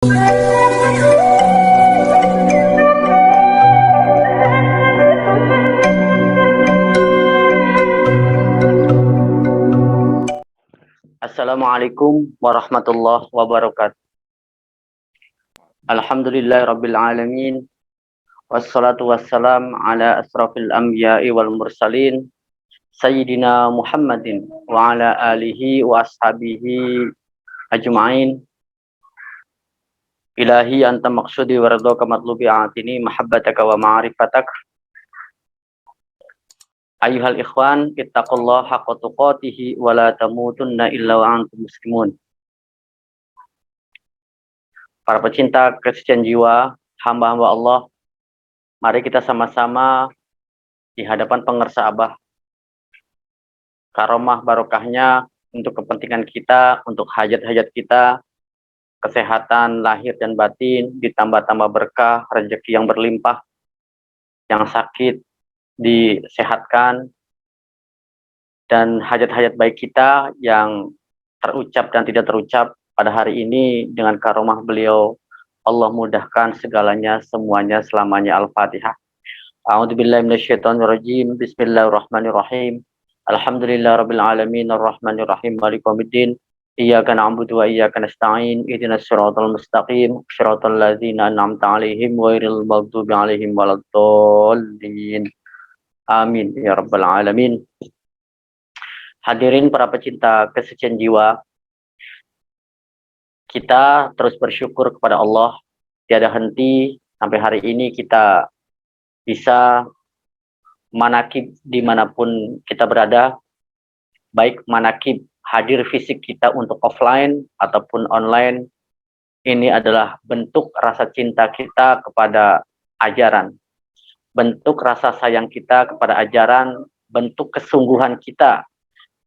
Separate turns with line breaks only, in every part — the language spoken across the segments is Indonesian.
Assalamualaikum warahmatullahi wabarakatuh. Alhamdulillahirabbil alamin. Wassalatu wassalam ala asrafil anbiya'i wal mursalin sayyidina Muhammadin wa ala alihi wa ashabihi ajma'in. Ilahi anta maqsudi wa ridhaka matlubi atini mahabbataka wa ma'rifatak. Ayyuhal ikhwan, ittaqullaha haqqa tuqatih wa la tamutunna illa wa antum muslimun. Para pecinta kesucian jiwa, hamba-hamba Allah, mari kita sama-sama di hadapan pengersa Abah. Karomah barokahnya untuk kepentingan kita, untuk hajat-hajat kita, kesehatan lahir dan batin, ditambah-tambah berkah, rezeki yang berlimpah, yang sakit disehatkan, dan hajat-hajat baik kita yang terucap dan tidak terucap pada hari ini dengan karomah beliau, Allah mudahkan segalanya, semuanya, selamanya. Al-Fatihah. A'udzubillahi minasyaitonirrajim. Bismillahirrahmanirrahim. Alhamdulillahirabbil alamin arrahmanirrahim maliki yaumiddin. Iyyaka na'budu wa iyyaka nasta'in. Ihdinas siratal mustaqim. Shiratal ladzina an'amta 'alaihim ghairil maghdubi 'alaihim waladdallin. Amin ya rabbal alamin. Hadirin para pecinta kesucian jiwa, kita terus bersyukur kepada Allah, tiada henti sampai hari ini kita bisa manakib dimanapun kita berada, baik manakib hadir fisik kita untuk offline ataupun online. Ini adalah bentuk rasa cinta kita kepada ajaran, bentuk rasa sayang kita kepada ajaran, bentuk kesungguhan kita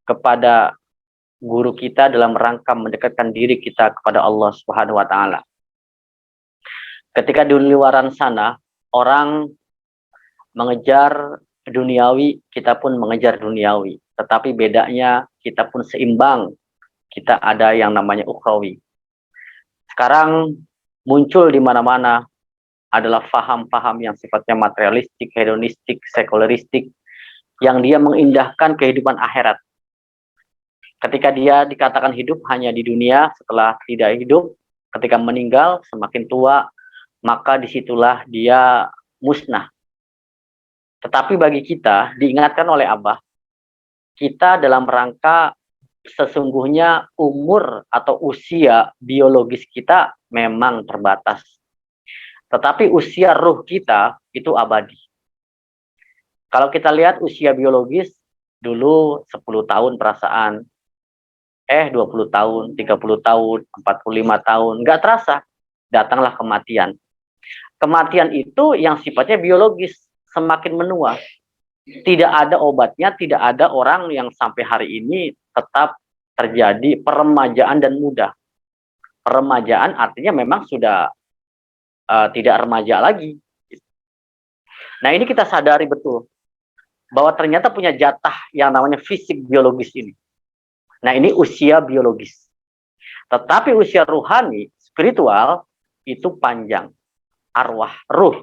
kepada guru kita dalam rangka mendekatkan diri kita kepada Allah Subhanahu wa taala. Ketika di luaran sana orang mengejar duniawi, kita pun mengejar duniawi. Tetapi bedanya kita pun seimbang. Kita ada yang namanya ukhrawi. Sekarang muncul di mana-mana adalah faham-faham yang sifatnya materialistik, hedonistik, sekuleristik, yang dia mengindahkan kehidupan akhirat. Ketika dia dikatakan hidup hanya di dunia, setelah tidak hidup, ketika meninggal, semakin tua, maka disitulah dia musnah. Tetapi bagi kita, diingatkan oleh Abah, kita dalam rangka sesungguhnya umur atau usia biologis kita memang terbatas. Tetapi usia ruh kita itu abadi. Kalau kita lihat usia biologis, dulu 10 tahun perasaan, 20 tahun, 30 tahun, 45 tahun, nggak terasa, datanglah kematian. Kematian itu yang sifatnya biologis, semakin menua. Tidak ada obatnya, tidak ada orang yang sampai hari ini tetap terjadi peremajaan dan muda. Peremajaan artinya memang sudah tidak remaja lagi. Nah, ini kita sadari betul bahwa ternyata punya jatah yang namanya fisik biologis ini. Nah, ini usia biologis. Tetapi usia ruhani, spiritual, itu panjang. Arwah, ruh.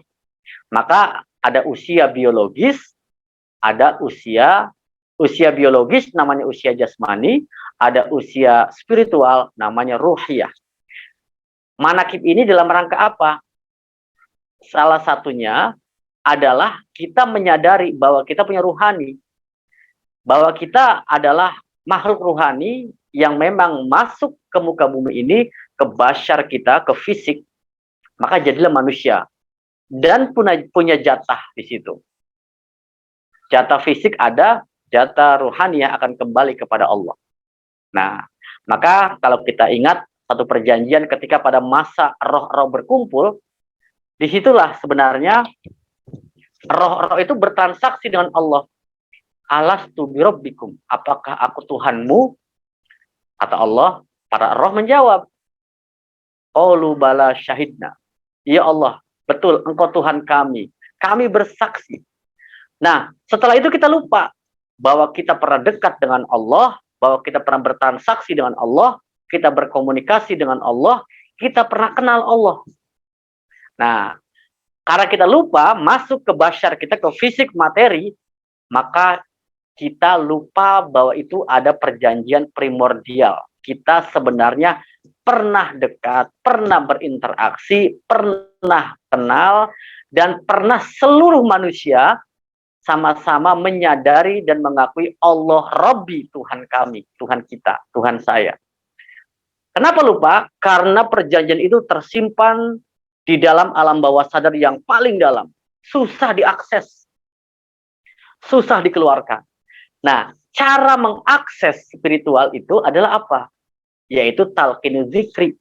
Maka ada usia biologis, ada usia biologis namanya usia jasmani, ada usia spiritual namanya ruhiyah. Manakib ini dalam rangka apa? Salah satunya adalah kita menyadari bahwa kita punya ruhani, bahwa kita adalah makhluk ruhani yang memang masuk ke muka bumi ini, ke basyar kita, ke fisik, maka jadilah manusia dan punya jatah di situ. Jatah fisik ada, jatah ruhani yang akan kembali kepada Allah. Nah, maka kalau kita ingat satu perjanjian ketika pada masa roh-roh berkumpul, disitulah sebenarnya roh-roh itu bertransaksi dengan Allah. Alastu birabbikum, apakah aku Tuhanmu? Kata Allah, para roh menjawab, qalu bala syahidna. Ya Allah, betul, engkau Tuhan kami. Kami bersaksi. Nah, setelah itu kita lupa bahwa kita pernah dekat dengan Allah, bahwa kita pernah bertransaksi dengan Allah, kita berkomunikasi dengan Allah, kita pernah kenal Allah. Nah, karena kita lupa masuk ke basyar kita, ke fisik materi, maka kita lupa bahwa itu ada perjanjian primordial. Kita sebenarnya pernah dekat, pernah berinteraksi, pernah kenal, dan pernah seluruh manusia sama-sama menyadari dan mengakui Allah Rabbi, Tuhan kami, Tuhan kita, Tuhan saya. Kenapa lupa? Karena perjanjian itu tersimpan di dalam alam bawah sadar yang paling dalam. Susah diakses, susah dikeluarkan. Nah, cara mengakses spiritual itu adalah apa? Yaitu talqin zikri.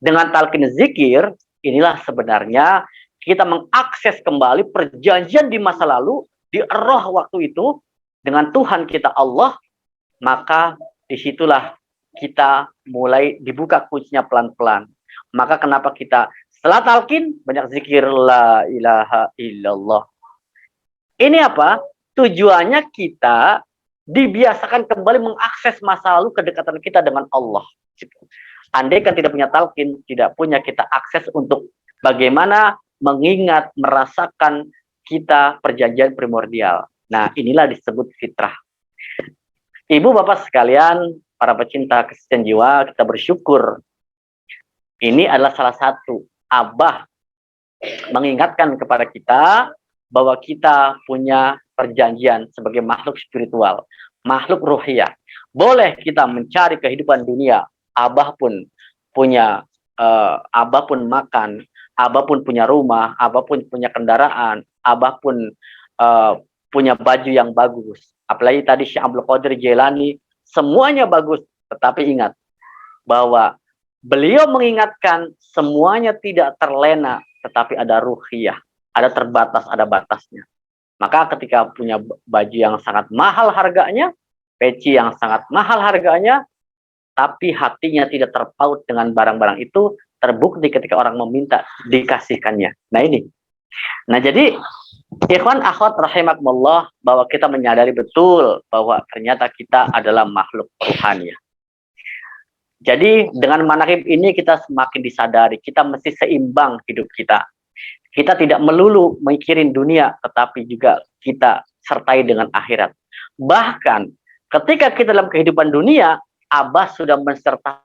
Dengan talqin zikir, inilah sebenarnya kita mengakses kembali perjanjian di masa lalu, di roh waktu itu, dengan Tuhan kita Allah, maka disitulah kita mulai dibuka kuncinya pelan-pelan. Maka kenapa kita setelah talqin banyak zikir la ilaha illallah. Ini apa? Tujuannya kita dibiasakan kembali mengakses masa lalu kedekatan kita dengan Allah. Andai kan tidak punya talqin, tidak punya kita akses untuk bagaimana mengingat, merasakan kita perjanjian primordial. Nah, inilah disebut fitrah. Ibu bapak sekalian, para pecinta kesehatan jiwa, kita bersyukur. Ini adalah salah satu Abah mengingatkan kepada kita bahwa kita punya perjanjian sebagai makhluk spiritual, makhluk ruhiyah. Boleh kita mencari kehidupan dunia, Abah pun punya, Abah pun makan, Abah pun punya rumah, Abah pun punya kendaraan, Abah pun punya baju yang bagus. Apalagi tadi Syekh Abdul Qadir Jailani, semuanya bagus. Tetapi ingat bahwa beliau mengingatkan semuanya tidak terlena, tetapi ada ruhiyah, ada terbatas, ada batasnya. Maka ketika punya baju yang sangat mahal harganya, peci yang sangat mahal harganya, tapi hatinya tidak terpaut dengan barang-barang itu, terbukti ketika orang meminta dikasihkannya. Nah ini. Nah jadi, ikhwan akhwat rahimakumullah, bahwa kita menyadari betul bahwa ternyata kita adalah makhluk rohani. Jadi dengan manaqib ini kita semakin disadari, kita mesti seimbang hidup kita. Kita tidak melulu mikirin dunia, tetapi juga kita sertai dengan akhirat. Bahkan ketika kita dalam kehidupan dunia, Abah sudah mensertai.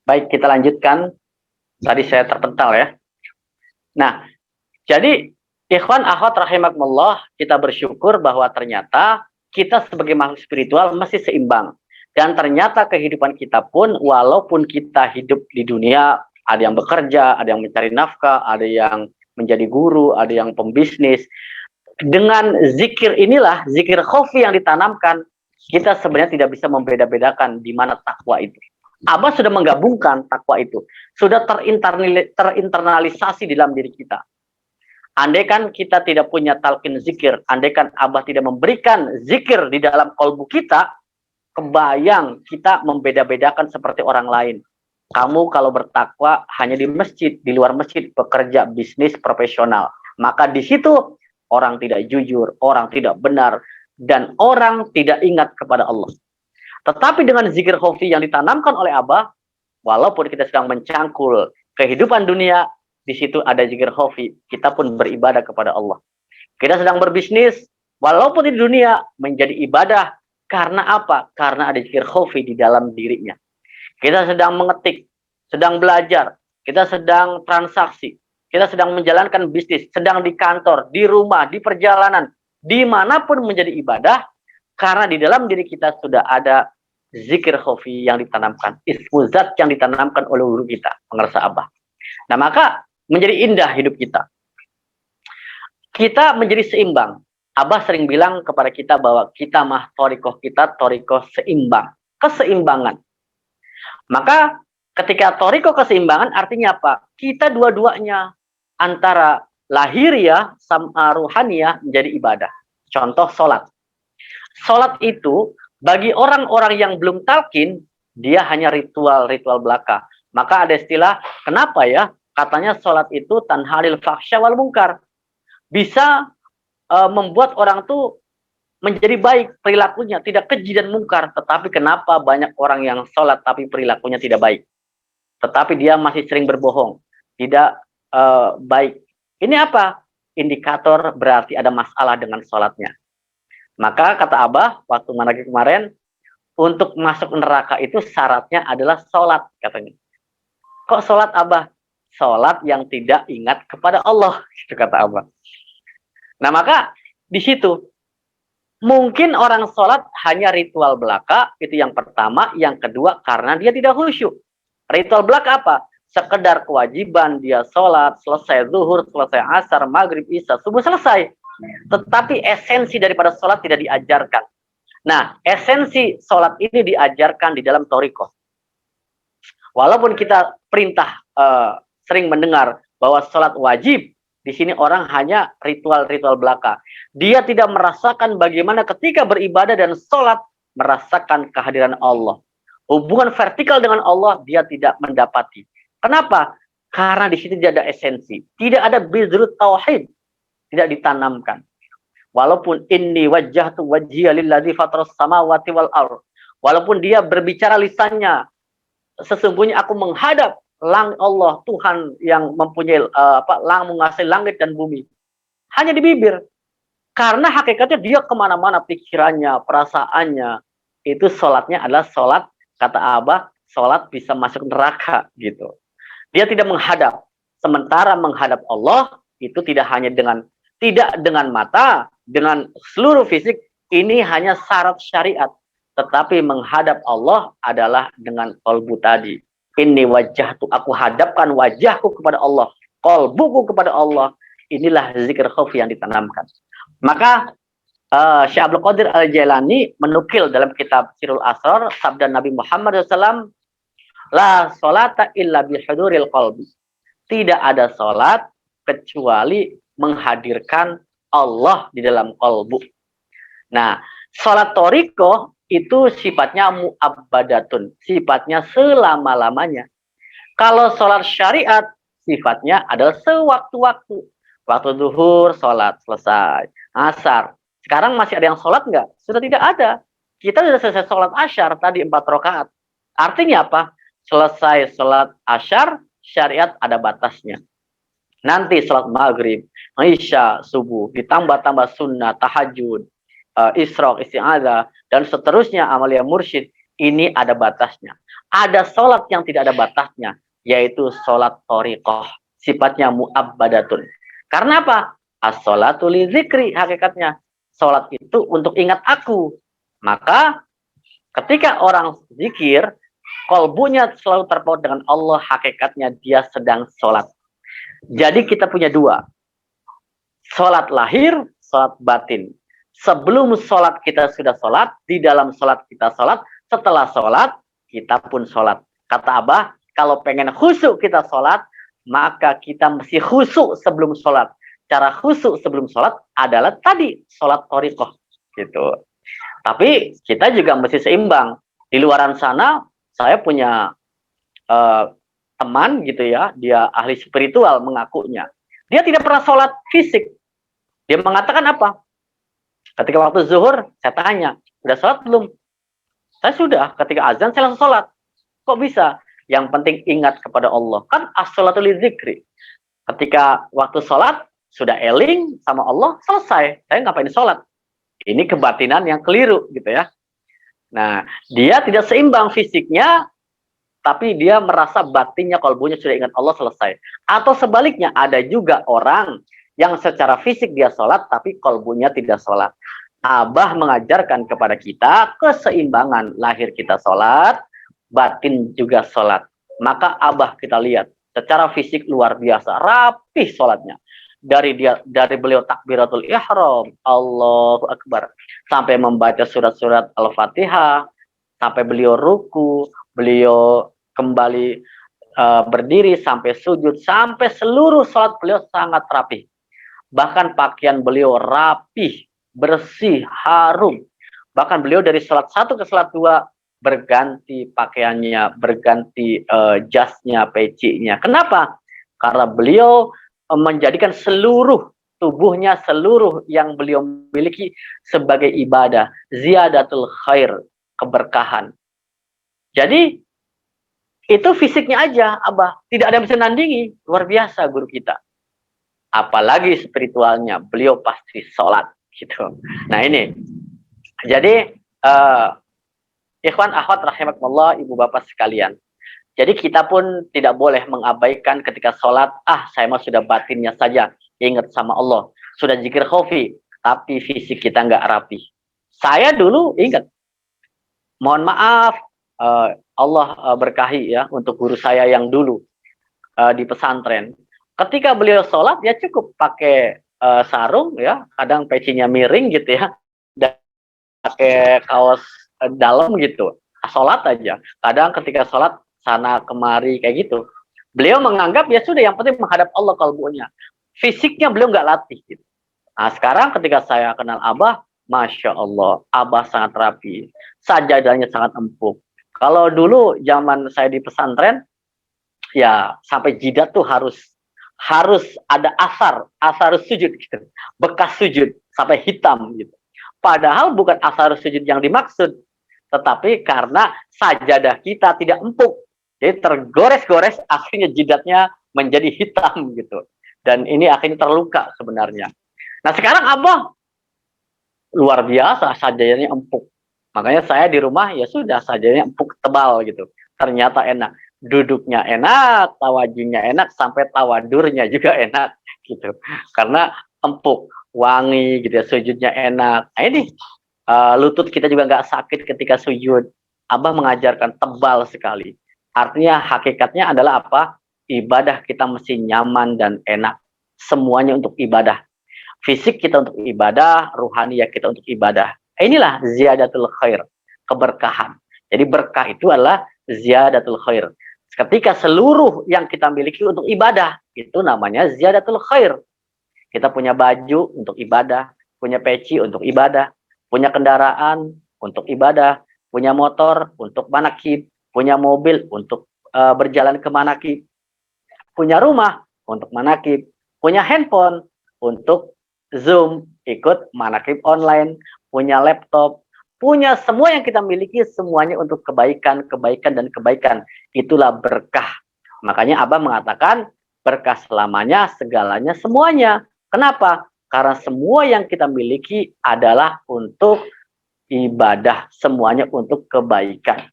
Baik, kita lanjutkan. Tadi saya terpental ya. Nah, jadi ikhwan akhwat rahimakumullah, kita bersyukur bahwa ternyata kita sebagai makhluk spiritual masih seimbang. Dan ternyata kehidupan kita pun, walaupun kita hidup di dunia, ada yang bekerja, ada yang mencari nafkah, ada yang menjadi guru, ada yang pembisnis. Dengan zikir inilah, zikir khofi yang ditanamkan, kita sebenarnya tidak bisa membeda-bedakan di mana takwa itu. Abah sudah menggabungkan takwa itu, sudah terinternalisasi di dalam diri kita. Andaikan kita tidak punya talqin zikir, andaikan Abah tidak memberikan zikir di dalam kolbu kita, kebayang kita membeda-bedakan seperti orang lain. Kamu kalau bertakwa hanya di masjid, di luar masjid bekerja bisnis profesional, maka di situ orang tidak jujur, orang tidak benar, dan orang tidak ingat kepada Allah. Tetapi dengan zikir khofi yang ditanamkan oleh Abah, walaupun kita sedang mencangkul kehidupan dunia, di situ ada zikir khofi, kita pun beribadah kepada Allah. Kita sedang berbisnis, walaupun di dunia menjadi ibadah, karena apa? Karena ada zikir khofi di dalam dirinya. Kita sedang mengetik, sedang belajar, kita sedang transaksi, kita sedang menjalankan bisnis, sedang di kantor, di rumah, di perjalanan, dimanapun menjadi ibadah, karena di dalam diri kita sudah ada zikir khofi yang ditanamkan, ismuzat yang ditanamkan oleh guru kita, pengersa Abah. Nah maka menjadi indah hidup kita. Kita menjadi seimbang. Abah sering bilang kepada kita bahwa kita mah torikoh kita, torikoh seimbang, keseimbangan. Maka ketika torikoh keseimbangan artinya apa? Kita dua-duanya antara lahiriah sama ruhaniyah menjadi ibadah. Contoh sholat. Sholat itu bagi orang-orang yang belum talqin, dia hanya ritual-ritual belaka. Maka ada istilah, kenapa ya? Katanya sholat itu tanhalil fahsya wal munkar. Bisa membuat orang tuh menjadi baik perilakunya, tidak keji dan mungkar. Tetapi kenapa banyak orang yang sholat tapi perilakunya tidak baik? Tetapi dia masih sering berbohong, tidak baik. Ini apa? Indikator berarti ada masalah dengan sholatnya. Maka kata Abah, waktu managi kemarin, untuk masuk neraka itu syaratnya adalah sholat, katanya. Kok sholat, Abah? Sholat yang tidak ingat kepada Allah, itu kata Abah. Nah, maka di situ, mungkin orang sholat hanya ritual belaka, itu yang pertama. Yang kedua, karena dia tidak khusyuk. Ritual belaka apa? Sekedar kewajiban dia sholat, selesai zuhur, selesai asar, maghrib, isya, subuh selesai. Tetapi esensi daripada sholat tidak diajarkan. Nah, esensi sholat ini diajarkan di dalam thariqah. Walaupun kita perintah sering mendengar bahwa sholat wajib, di sini orang hanya ritual-ritual belaka. Dia tidak merasakan bagaimana ketika beribadah dan sholat merasakan kehadiran Allah. Hubungan vertikal dengan Allah dia tidak mendapati. Kenapa? Karena di sini tidak ada esensi, tidak ada bizrut tauhid, tidak ditanamkan. Walaupun inni wajjahtu wajhiya lilladzi fataras samawati wal ardh. Walaupun dia berbicara lisannya, sesungguhnya aku menghadap Allah, Tuhan yang mempunyai menguasai langit dan bumi. Hanya di bibir. Karena hakikatnya dia kemana-mana pikirannya, perasaannya. Itu sholatnya adalah sholat, kata Abah, sholat bisa masuk neraka gitu. Dia tidak menghadap. Sementara menghadap Allah itu tidak hanya dengan mata, dengan seluruh fisik, ini hanya syarat syariat. Tetapi menghadap Allah adalah dengan qalbu tadi. Ini wajah tuh, aku hadapkan wajahku kepada Allah, qalbuku kepada Allah. Inilah zikir khauf yang ditanamkan. Maka Syekh Abdul Qadir Al-Jailani menukil dalam kitab Sirul Asrar sabda Nabi Muhammad SAW, la sholata illa bihuduril qalbi. Tidak ada sholat kecuali menghadirkan Allah di dalam qalbu. Nah, sholat thariqah itu sifatnya mu'abbadatun, sifatnya selama-lamanya. Kalau sholat syariat, sifatnya adalah sewaktu-waktu. Waktu zuhur, sholat, selesai. Asar. Sekarang masih ada yang sholat nggak? Sudah tidak ada. Kita sudah selesai sholat asyar, tadi 4 rakaat. Artinya apa? Selesai sholat asyar, syariat ada batasnya. Nanti sholat maghrib, isya, subuh, ditambah-tambah sunnah, tahajud, isyraq, isti'adzah, dan seterusnya amalia mursyid, ini ada batasnya. Ada sholat yang tidak ada batasnya, yaitu sholat thariqah, sifatnya mu'abbadatun. Karena apa? As-sholatu li zikri, hakikatnya. Sholat itu untuk ingat aku. Maka ketika orang zikir, kolbunya selalu terpaut dengan Allah, hakikatnya dia sedang sholat. Jadi kita punya dua. Sholat lahir, sholat batin. Sebelum sholat kita sudah sholat, di dalam sholat kita sholat, setelah sholat kita pun sholat. Kata Abah, kalau pengen khusyuk kita sholat, maka kita mesti khusyuk sebelum sholat. Cara khusyuk sebelum sholat adalah tadi, sholat thariqah. Gitu. Tapi kita juga mesti seimbang. Di luaran sana, saya punya teman gitu ya, dia ahli spiritual mengakunya. Dia tidak pernah sholat fisik. Dia mengatakan apa? Ketika waktu zuhur, saya tanya, udah sholat belum? Saya sudah, ketika azan saya langsung sholat. Kok bisa? Yang penting ingat kepada Allah. Kan as-sholatu li dzikri. Ketika waktu sholat, sudah eling sama Allah, selesai. Saya ngapain sholat? Ini kebatinan yang keliru gitu ya. Nah, dia tidak seimbang fisiknya, tapi dia merasa batinnya, kalbunya sudah ingat Allah, selesai. Atau sebaliknya, ada juga orang yang secara fisik dia sholat, tapi kalbunya tidak sholat. Abah mengajarkan kepada kita keseimbangan. Lahir kita sholat, batin juga sholat. Maka Abah kita lihat, secara fisik luar biasa, rapih sholatnya. Dari beliau takbiratul ihram, Allahu Akbar, sampai membaca surat-surat Al-Fatihah, sampai beliau ruku, beliau kembali berdiri, sampai sujud, sampai seluruh sholat beliau sangat rapih. Bahkan pakaian beliau rapih, bersih, harum. Bahkan beliau dari salat 1 ke salat 2 berganti pakaiannya, berganti jasnya, pecinya. Kenapa? Karena beliau menjadikan seluruh tubuhnya, seluruh yang beliau miliki sebagai ibadah, ziyadatul khair, keberkahan. Jadi itu fisiknya aja, Abah. Tidak ada yang bisa nandingi. Luar biasa guru kita. Apalagi spiritualnya, beliau pasti sholat. Gitu. Nah ini, jadi ikhwan akhwat rahimakumullah, ibu bapak sekalian. Jadi kita pun tidak boleh mengabaikan ketika sholat, saya mah sudah batinnya saja, ingat sama Allah. Sudah zikir khofi, tapi fisik kita nggak rapi. Saya dulu ingat, mohon maaf, Allah berkahi ya untuk guru saya yang dulu di pesantren. Ketika beliau sholat, ya cukup pakai sarung ya, kadang pecinya miring gitu ya, dan pakai kaos dalam gitu, sholat aja. Kadang ketika sholat sana kemari kayak gitu. Beliau menganggap ya sudah, yang penting menghadap Allah kalbunya. Fisiknya beliau nggak latih. Gitu. Nah sekarang ketika saya kenal Abah, Masya Allah, Abah sangat rapi, sajadahnya sangat empuk. Kalau dulu zaman saya di pesantren, ya sampai jidat tuh harus ada asar sujud gitu, bekas sujud sampai hitam gitu. Padahal bukan asar sujud yang dimaksud, tetapi karena sajadah kita tidak empuk, jadi tergores-gores, akhirnya jidatnya menjadi hitam gitu. Dan ini akhirnya terluka sebenarnya. Nah sekarang Abah luar biasa, sajadahnya empuk. Makanya saya di rumah ya sudah sajadahnya empuk tebal gitu. Ternyata enak. Duduknya enak, tawajunya enak, sampai tawadurnya juga enak gitu. Karena empuk, wangi gitu ya, sujudnya enak. Nah ini lutut kita juga nggak sakit ketika sujud. Abah mengajarkan tebal sekali. Artinya hakikatnya adalah apa? Ibadah kita mesti nyaman dan enak. Semuanya untuk ibadah. Fisik kita untuk ibadah, ruhaniyah kita untuk ibadah. Inilah ziyadatul khair, keberkahan. Jadi berkah itu adalah ziyadatul khair. Ketika seluruh yang kita miliki untuk ibadah, itu namanya ziyadatul khair. Kita punya baju untuk ibadah, punya peci untuk ibadah, punya kendaraan untuk ibadah, punya motor untuk manakib, punya mobil untuk berjalan ke manakib, punya rumah untuk manakib, punya handphone untuk Zoom, ikut manakib online, punya laptop, punya semua yang kita miliki, semuanya untuk kebaikan, kebaikan, dan kebaikan. Itulah berkah. Makanya Abah mengatakan berkah selamanya, segalanya, semuanya. Kenapa? Karena semua yang kita miliki adalah untuk ibadah, semuanya untuk kebaikan.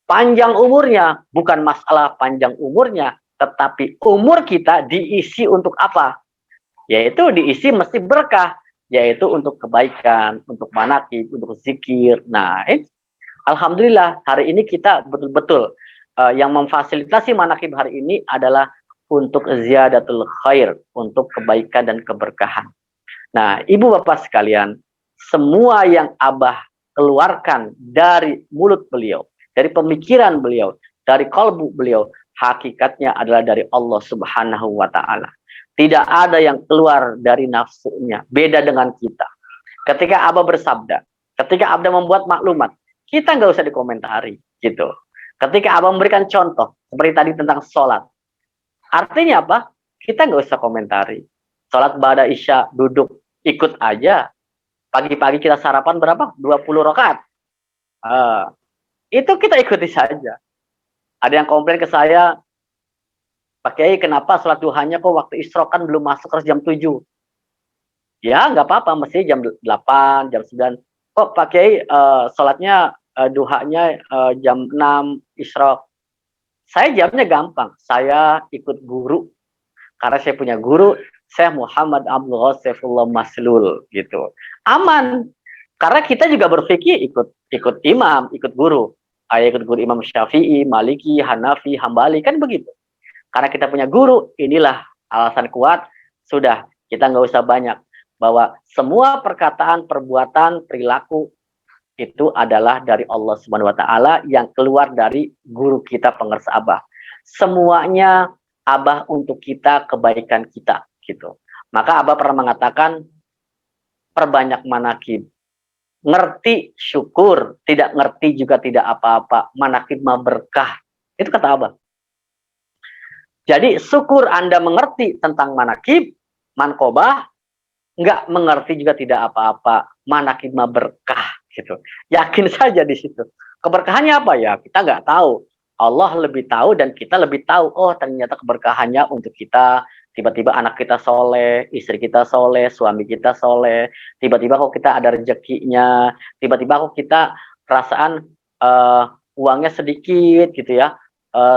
Panjang umurnya, bukan masalah panjang umurnya, tetapi umur kita diisi untuk apa? Yaitu diisi mesti berkah, yaitu untuk kebaikan, untuk manakib, untuk zikir. Nah, alhamdulillah hari ini kita betul-betul yang memfasilitasi manakib hari ini adalah untuk ziyadatul khair, untuk kebaikan dan keberkahan. Nah, ibu bapak sekalian, semua yang Abah keluarkan dari mulut beliau, dari pemikiran beliau, dari kalbu beliau, hakikatnya adalah dari Allah Subhanahu wa Ta'ala. Tidak ada yang keluar dari nafsunya. Beda dengan kita. Ketika Abah bersabda, ketika Abah membuat maklumat, kita nggak usah dikomentari. Gitu. Ketika Abah memberikan contoh, seperti tadi tentang sholat. Artinya apa? Kita nggak usah komentari. Sholat ba'da isya, duduk, ikut aja. Pagi-pagi kita sarapan berapa? 20 rakaat. Itu kita ikuti saja. Ada yang komplain ke saya, Pak Kiai, kenapa sholat duhanya kok waktu isyrok kan belum masuk, harus jam 7? Ya, nggak apa-apa, mesti jam 8, jam 9. Kok Pak Kiai sholatnya duhanya jam 6 isyrok? Saya jawabnya gampang, saya ikut guru. Karena saya punya guru, saya Muhammad Abdul Ghasifullah Maslul, gitu. Aman. Karena kita juga berpikir ikut imam, ikut guru. Ikut guru Imam Syafi'i, Maliki, Hanafi, Hambali, kan begitu. Karena kita punya guru, inilah alasan kuat, sudah, kita nggak usah banyak. Bahwa semua perkataan, perbuatan, perilaku, itu adalah dari Allah Subhanahu wa Ta'ala yang keluar dari guru kita, pengeras Abah. Semuanya Abah untuk kita, kebaikan kita. Gitu. Maka Abah pernah mengatakan, perbanyak manakib. Ngerti syukur, tidak ngerti juga tidak apa-apa. Manakib mah berkah. Itu kata Abah. Jadi syukur Anda mengerti tentang manakib, mankobah, nggak mengerti juga tidak apa-apa. Manakib mah berkah gitu. Yakin saja di situ. Keberkahannya apa ya? Kita nggak tahu. Allah lebih tahu dan kita lebih tahu. Oh, ternyata keberkahannya untuk kita. Tiba-tiba anak kita soleh, istri kita soleh, suami kita soleh. Tiba-tiba kok kita ada rezekinya. Tiba-tiba kok kita perasaan uangnya sedikit gitu ya.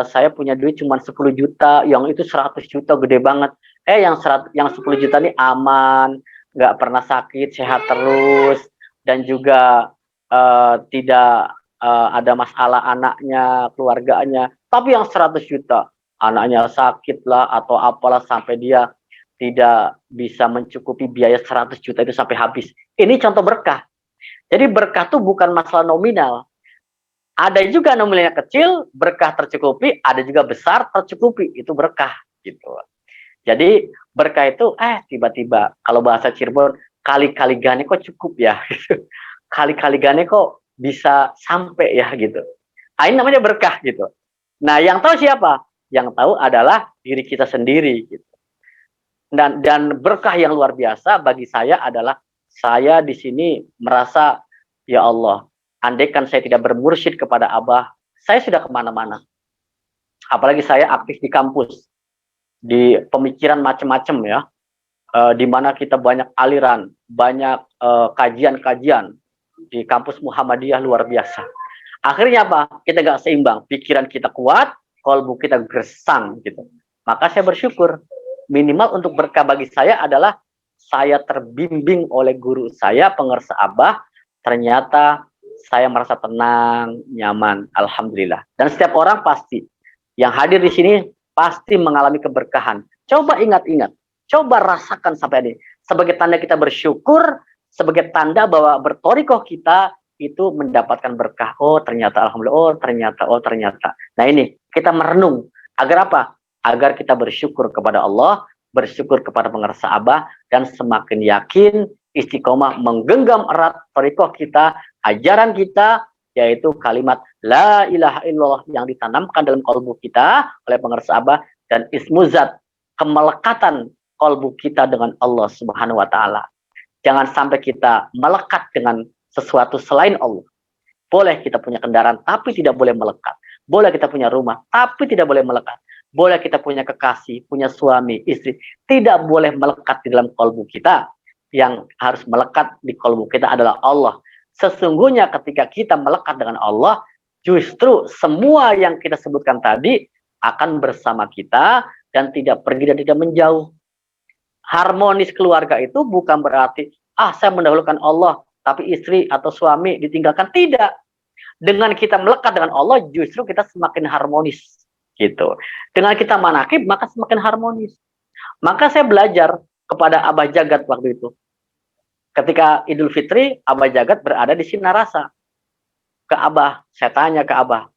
Saya punya duit cuma 10 juta, yang itu 100 juta gede banget. Yang 10 juta ini aman, nggak pernah sakit, sehat terus, dan juga tidak ada masalah anaknya, keluarganya. Tapi yang 100 juta, anaknya sakit lah atau apalah sampai dia tidak bisa mencukupi biaya 100 juta itu sampai habis. Ini contoh berkah. Jadi berkah itu bukan masalah nominal. Ada juga nominalnya kecil, berkah tercukupi, ada juga besar tercukupi, itu berkah gitu. Jadi berkah itu tiba-tiba kalau bahasa Cirebon kali-kali gane kok cukup ya gitu. Kali-kali gane kok bisa sampai ya gitu. Ini namanya berkah gitu. Nah, yang tahu siapa? Yang tahu adalah diri kita sendiri gitu. Dan berkah yang luar biasa bagi saya adalah saya di sini merasa, ya Allah, andaikan saya tidak bermursyid kepada Abah, saya sudah kemana-mana. Apalagi saya aktif di kampus, di pemikiran macam-macam ya, di mana kita banyak aliran, banyak kajian-kajian di kampus Muhammadiyah luar biasa. Akhirnya apa? Kita gak seimbang, pikiran kita kuat, kolbu kita gersang gitu. Maka saya bersyukur, minimal untuk berkah bagi saya adalah saya terbimbing oleh guru saya, pengersa Abah, ternyata saya merasa tenang, nyaman, alhamdulillah. Dan setiap orang pasti yang hadir di sini pasti mengalami keberkahan. Coba ingat-ingat, coba rasakan sampai ini. Sebagai tanda kita bersyukur, sebagai tanda bahwa bertorikoh kita itu mendapatkan berkah. Oh ternyata, alhamdulillah, oh ternyata. Nah ini, kita merenung. Agar apa? Agar kita bersyukur kepada Allah, bersyukur kepada pengersa Abah, dan semakin yakin istiqomah menggenggam erat torikoh kita, ajaran kita, yaitu kalimat la ilaha illallah yang ditanamkan dalam kalbu kita oleh pengersa Abah, dan ismuzat, kemelekatan kalbu kita dengan Allah Subhanahu wa taala. Jangan sampai kita melekat dengan sesuatu selain Allah. Boleh kita punya kendaraan tapi tidak boleh melekat. Boleh kita punya rumah tapi tidak boleh melekat. Boleh kita punya kekasih, punya suami, istri, tidak boleh melekat di dalam kalbu kita. Yang harus melekat di kalbu kita adalah Allah. Sesungguhnya ketika kita melekat dengan Allah, justru semua yang kita sebutkan tadi akan bersama kita dan tidak pergi dan tidak menjauh. Harmonis keluarga itu bukan berarti saya mendahulukan Allah tapi istri atau suami ditinggalkan, tidak. Dengan kita melekat dengan Allah justru kita semakin harmonis gitu. Dengan kita manakib maka semakin harmonis. Maka saya belajar kepada Abah Jagat waktu itu. Ketika Idul Fitri, Abah Jagat berada di Sinarasa. Ke Abah, saya tanya ke Abah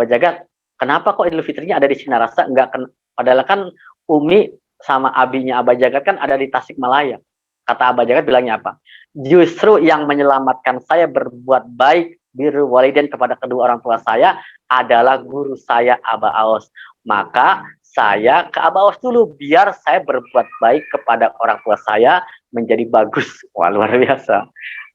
Jagat, kenapa kok Idul Fitrinya ada di Sinarasa? Enggak, padahal kan Umi sama abinya Abah Jagat kan ada di Tasikmalaya. Kata Abah Jagat bilangnya apa? Justru yang menyelamatkan saya berbuat baik birrul walidain kepada kedua orang tua saya adalah guru saya Abah Aos. Maka saya ke Abah Aos dulu biar saya berbuat baik kepada orang tua saya menjadi bagus. Wah, luar biasa.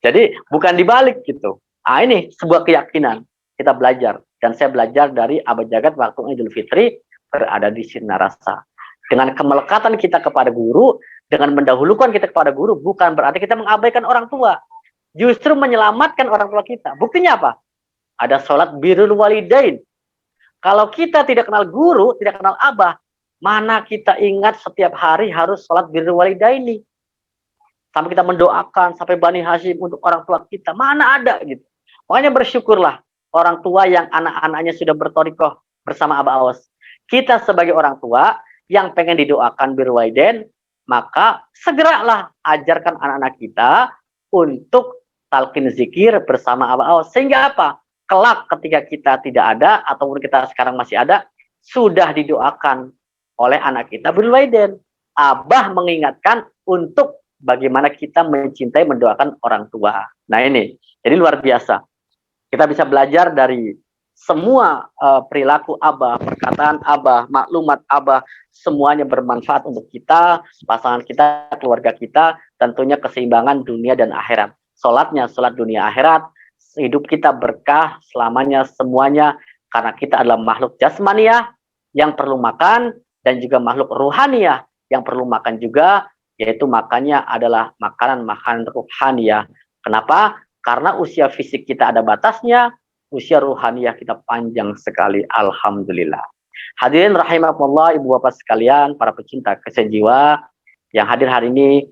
Jadi bukan dibalik gitu. Ini sebuah keyakinan. Kita belajar. Dan saya belajar dari Abah Jagat waktu Idul Fitri berada di Sinarasa. Dengan kemelekatan kita kepada guru, dengan mendahulukan kita kepada guru, bukan berarti kita mengabaikan orang tua. Justru menyelamatkan orang tua kita. Buktinya apa? Ada sholat birrul walidain. Kalau kita tidak kenal guru, tidak kenal Abah, mana kita ingat setiap hari harus sholat birrul walidaini. Sampai kita mendoakan, sampai Bani Hashim untuk orang tua kita. Mana ada gitu. Makanya bersyukurlah orang tua yang anak-anaknya sudah bertorikoh bersama Abah Aos. Kita sebagai orang tua yang pengen didoakan birrul walidain, maka segeralah ajarkan anak-anak kita untuk talqin zikir bersama Abah Aos. Sehingga apa? Kelak ketika kita tidak ada, ataupun kita sekarang masih ada, sudah didoakan oleh anak kita birrul walidain. Abah mengingatkan untuk bagaimana kita mencintai, mendoakan orang tua. Nah ini, jadi luar biasa. Kita bisa belajar dari semua perilaku Abah, perkataan Abah, maklumat Abah, semuanya bermanfaat untuk kita, pasangan kita, keluarga kita, tentunya keseimbangan dunia dan akhirat. Sholatnya, sholat dunia akhirat, hidup kita berkah selamanya, semuanya, karena kita adalah makhluk jasmaniah yang perlu makan, dan juga makhluk ruhaniah yang perlu makan juga, yaitu makannya adalah makanan-makanan ruhaniah. Kenapa? Karena usia fisik kita ada batasnya, usia ruhaniah kita panjang sekali. Alhamdulillah. Hadirin rahimakumullah, ibu bapak sekalian, para pecinta kesehatan jiwa yang hadir hari ini,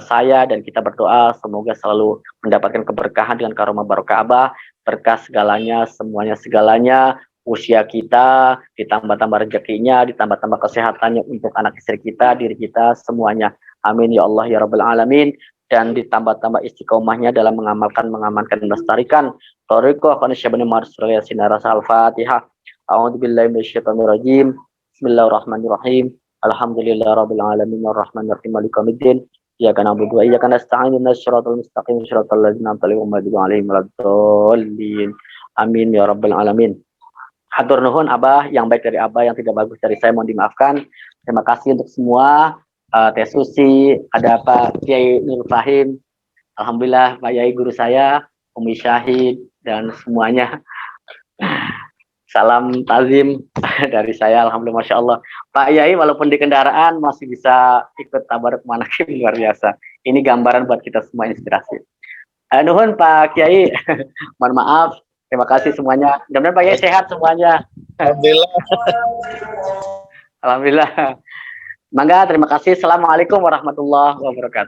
saya dan kita berdoa semoga selalu mendapatkan keberkahan dengan karomah barokah Abah, berkah segalanya, semuanya segalanya, usia kita ditambah-tambah rezekinya, ditambah-tambah kesehatannya untuk anak istri kita, diri kita, semuanya. Amin ya Allah ya Rabbal Alamin. Dan ditambah-tambah istiqomahnya dalam mengamalkan, mengamankan, dan melestarikan thariqah syabani marsuliyah sinarasa al-fatihah. A'udzubillahi minasyaitonirrajim. Bismillahirrahmanirrahim. Alhamdulillah rabbil alamin arrahmanirrahim maliki yaumiddin. Iyyaka na'budu wa iyyaka nasta'in ihdinas siratal mustaqim siratal ladzina an'amta 'alaihim waladdallin. Amin ya rabbal alamin. Hatur nuhun Abah, yang baik dari Abah, yang tidak bagus dari saya mohon dimaafkan. Terima kasih untuk semua. Teh Susi, ada Pak Kiai Nur Fahim, alhamdulillah Pak Yai guru saya, Umi Syahid, dan semuanya. Salam tazim dari saya, alhamdulillah, masya Allah. Pak Yai walaupun di kendaraan masih bisa ikut tabaruk manakim, luar biasa. Ini gambaran buat kita semua, inspirasi. Nuhun Pak Kiai, mohon maaf. Terima kasih semuanya. Mudah-mudahan Pak Kiai sehat semuanya.
Alhamdulillah.
Alhamdulillah. Mangga, terima kasih. Assalamualaikum warahmatullahi wabarakatuh.